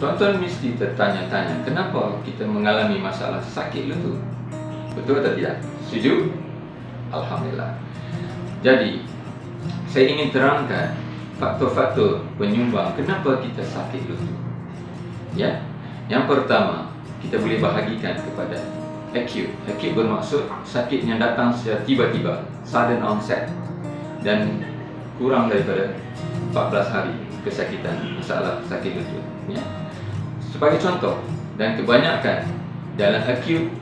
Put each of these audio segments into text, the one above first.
Tuan-tuan mesti tertanya-tanya, kenapa kita mengalami masalah sakit lutut? Betul atau tidak? Setuju? Alhamdulillah. Jadi, saya ingin terangkan faktor-faktor penyumbang kenapa kita sakit lutut. Ya, yang pertama, kita boleh bahagikan kepada acute. Acute bermaksud sakit yang datang secara tiba-tiba, sudden onset, dan kurang daripada 14 hari kesakitan masalah sakit lutut. Ya. Sebagai contoh, dan kebanyakan dalam acute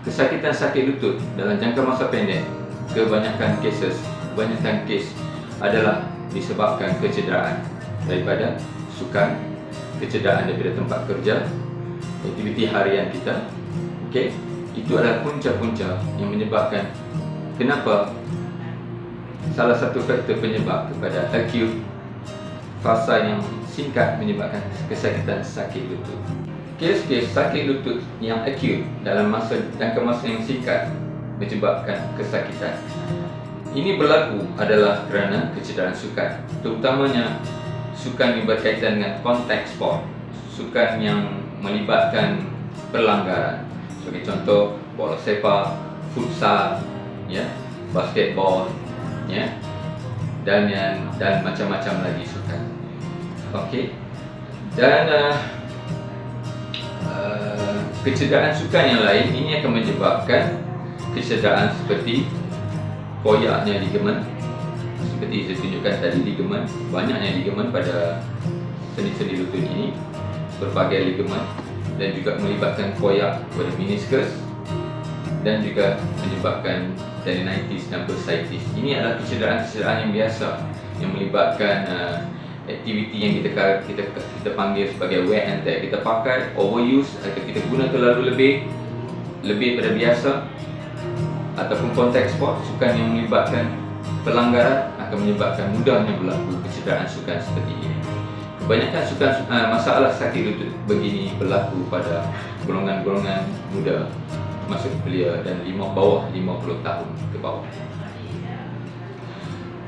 kesakitan sakit lutut dalam jangka masa pendek, kebanyakan kes adalah disebabkan kecederaan daripada sukan, kecederaan daripada tempat kerja, aktiviti harian kita. Okey, itu adalah punca-punca yang menyebabkan kenapa salah satu faktor penyebab kepada acute fasa yang singkat menyebabkan kesakitan sakit lutut. Kes-kes sakit lutut yang acute dalam jangka masa yang singkat menyebabkan kesakitan. Ini berlaku adalah kerana kecederaan sukan, terutamanya sukan yang berkaitan dengan contact sport, sukan yang melibatkan pelanggaran. Sebagai contoh, bola sepak, futsal, ya, basketball, ya, dan macam-macam lagi sukan. Okey. Dan kecederaan sukan yang lain ini akan menyebabkan kecederaan seperti koyaknya ligamen. Seperti saya tunjukkan tadi, ligamen, banyaknya ligamen pada sendi-sendi lutut ini, berbagai ligamen, dan juga melibatkan koyak pada meniscus, dan juga menyebabkan tendinitis dan bursitis. Ini adalah kecederaan-kecederaan yang biasa yang melibatkan aktiviti yang kita panggil sebagai wear and tear. Kita pakai overuse atau kita guna terlalu lebih pada biasa, ataupun contact sport, sukan yang melibatkan pelanggaran akan menyebabkan mudahnya berlaku kecederaan sukan seperti ini. Kebanyakan masalah sakit lutut begini berlaku pada golongan-golongan muda masuk belia dan bawah 50 tahun ke bawah.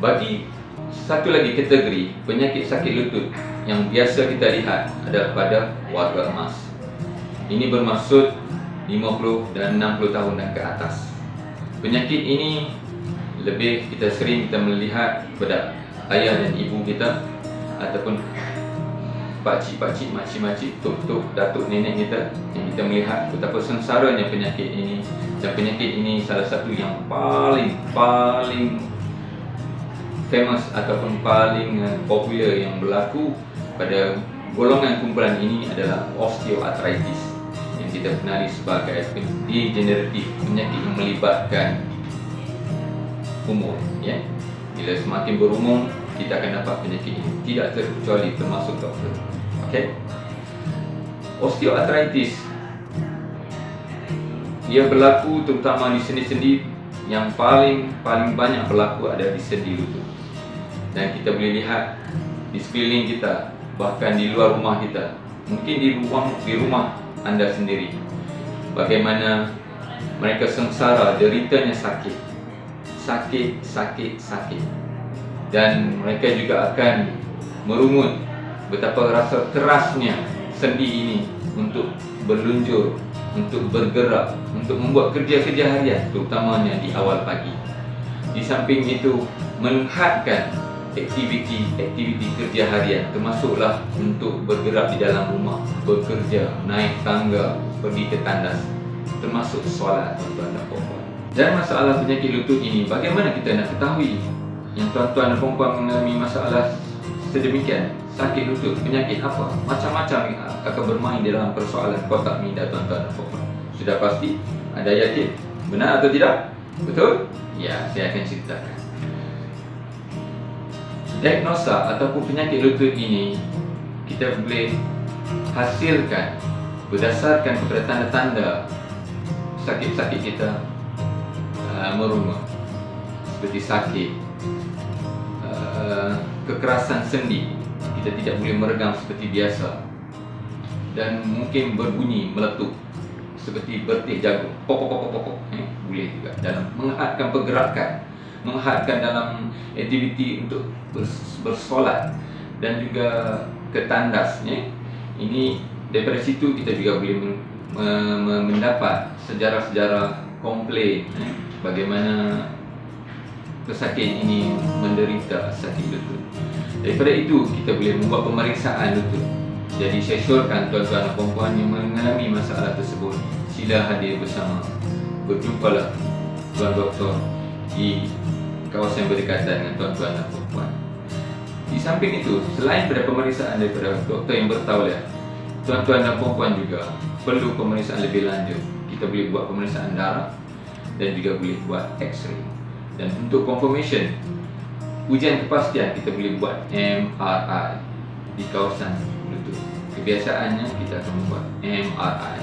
Bagi satu lagi kategori penyakit sakit lutut yang biasa kita lihat adalah pada warga emas. Ini bermaksud 50 dan 60 tahun dan ke atas. Penyakit ini kita sering melihat pada ayah dan ibu kita, ataupun pakcik-pakcik, makcik-makcik, tok-tok, datuk nenek kita, yang kita melihat betapa sengsaranya penyakit ini. Dan penyakit ini salah satu yang paling famous ataupun paling popular yang berlaku pada golongan kumpulan ini adalah osteoarthritis, yang kita kenali sebagai degeneratif, penyakit yang melibatkan umur. Ya, bila semakin berumur kita akan dapat penyakit ini, tidak terkecuali termasuk doktor. Okey, osteoarthritis ia berlaku terutama di sendi-sendi. Yang paling banyak berlaku ada di sendi lutut. Dan kita boleh lihat di sekeliling kita, bahkan di luar rumah kita, mungkin di rumah anda sendiri, bagaimana mereka sengsara, deritanya sakit, dan mereka juga akan merungut betapa rasa kerasnya sendi ini untuk berluncur, untuk bergerak, untuk membuat kerja-kerja harian, terutamanya di awal pagi. Di samping itu, melihatkan aktiviti kerja harian, termasuklah untuk bergerak di dalam rumah, bekerja, naik tangga, pergi ke tandas, termasuk solat, tuan-tuan dan puan-puan. Dan masalah penyakit lutut ini, bagaimana kita nak ketahui yang tuan-tuan dan puan-puan mengalami masalah sedemikian? Sakit lutut, penyakit apa? Macam-macam akan bermain di dalam persoalan kotak minda tuan-tuan dan puan-puan. Sudah pasti? Anda yakin? Benar atau tidak? Betul? Ya, saya akan ceritakan. Diagnosa ataupun penyakit lutut ini kita boleh hasilkan berdasarkan kepada tanda-tanda sakit-sakit kita merungut, seperti sakit, kekerasan sendi, kita tidak boleh meregang seperti biasa, dan mungkin berbunyi meletup seperti bertih jagung, pok, boleh juga dalam menghadkan pergerakan, menghadkan dalam aktiviti untuk bersolat dan juga ke tandasnya. Ini daripada situ kita juga boleh mendapat sejarah-sejarah komplain, bagaimana pesakit ini menderita sakit lutut. Daripada itu kita boleh membuat pemeriksaan lutut. Jadi saya syorkan tuan-tuan dan puan-puan yang mengalami masalah tersebut, sila hadir bersama. Berjumpalah tuan doktor di kawasan berdekatan dengan tuan-tuan dan puan-puan. Di samping itu, selain pada pemeriksaan daripada doktor yang bertauliah, tuan-tuan dan puan-puan juga perlu pemeriksaan lebih lanjut. Kita boleh buat pemeriksaan darah dan juga boleh buat X-ray. Dan untuk confirmation, ujian kepastian, kita boleh buat MRI di kawasan lutut. Kebiasaannya kita akan membuat MRI.